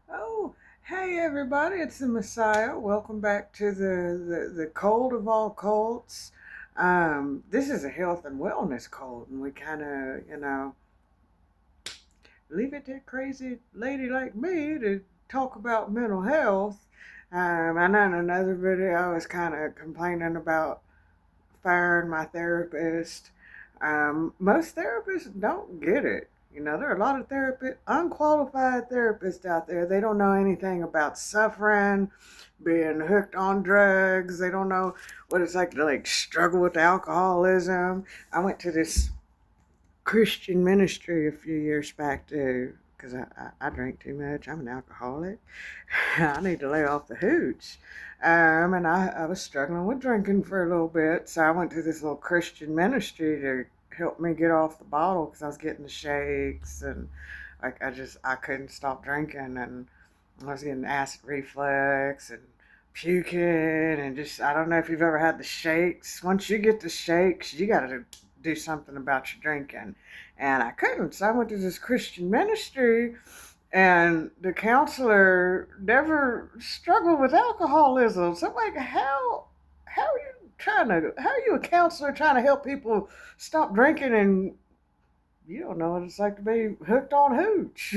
Oh, hey everybody, it's the Messiah. Welcome back to the cult of all cults. This is a health and wellness cult, and we kind of, leave it to a crazy lady like me to talk about mental health. I know in another video I was kind of complaining about firing my therapist. Most therapists don't get it. There are a lot of unqualified therapists out there. They don't know anything about suffering, being hooked on drugs. They don't know what it's like to struggle with alcoholism. I went to this Christian ministry a few years back too, because I drink too much. I'm an alcoholic. I need to lay off the hooch. And I was struggling with drinking for a little bit, so I went to this little Christian ministry to help me get off the bottle because I was getting the shakes and I couldn't stop drinking, and I was getting acid reflux and puking, and just I don't know if you've ever had the shakes. Once you get the shakes, you got to do something about your drinking, and I couldn't. So I went to this Christian ministry, and the counselor never struggled with alcoholism. So I'm like, how are you a counselor trying to help people stop drinking, and you don't know what it's like to be hooked on hooch.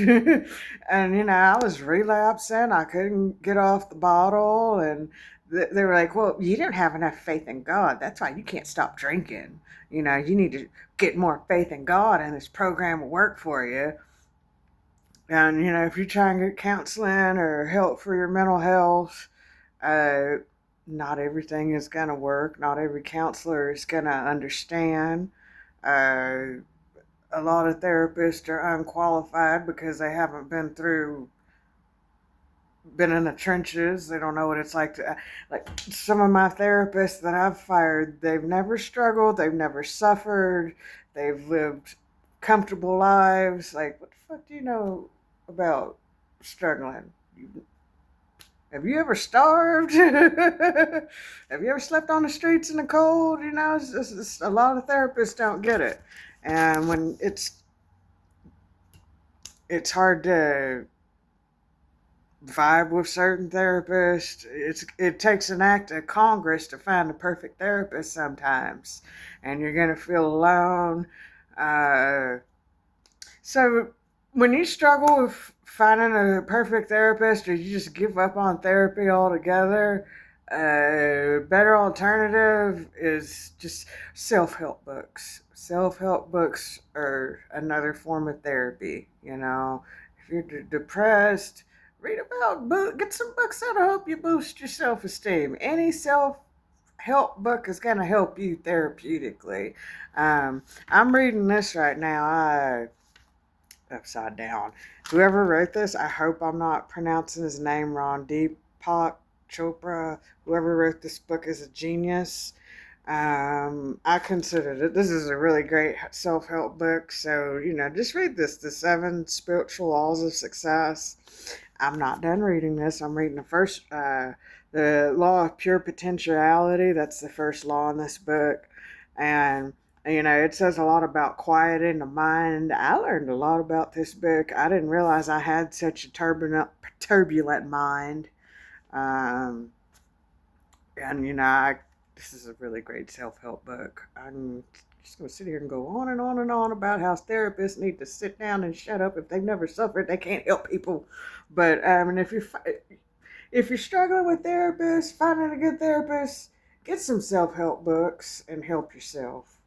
And I was relapsing. I couldn't get off the bottle, and they were like, "Well, you didn't have enough faith in God. That's why you can't stop drinking. You need to get more faith in God, and this program will work for you." And if you try and get counseling or help for your mental health, uh, not everything is gonna work. Not every counselor is gonna understand. Uh, a lot of therapists are unqualified because they haven't been in the trenches. They don't know what it's like to, like, some of my therapists that I've fired, they've never struggled, they've never suffered, they've lived comfortable lives. Like, what the fuck do you know about struggling? Have you ever starved? Have you ever slept on the streets in the cold? A lot of therapists don't get it. And when it's hard to vibe with certain therapists. It takes an act of Congress to find the perfect therapist sometimes, and you're gonna feel alone. Uh, so when you struggle with finding a perfect therapist, or you just give up on therapy altogether, a better alternative is just self-help books. Self-help books are another form of therapy. If you're depressed, read get some books that'll help you boost your self-esteem. Any self-help book is going to help you therapeutically. I'm reading this right now. Upside down. Whoever wrote this, I hope I'm not pronouncing his name wrong. Deepak Chopra. Whoever wrote this book is a genius. I consider that this is a really great self-help book. So just read this: The Seven Spiritual Laws of Success. I'm not done reading this. I'm reading the Law of Pure Potentiality. That's the first law in this book, and it says a lot about quieting the mind. I learned a lot about this book. I didn't realize I had such a turbulent mind. Um, and this is a really great self-help book. I'm just going to sit here and go on and on and on about how therapists need to sit down and shut up. If they've never suffered, they can't help people. But and if you're struggling with therapists, finding a good therapist, get some self-help books and help yourself.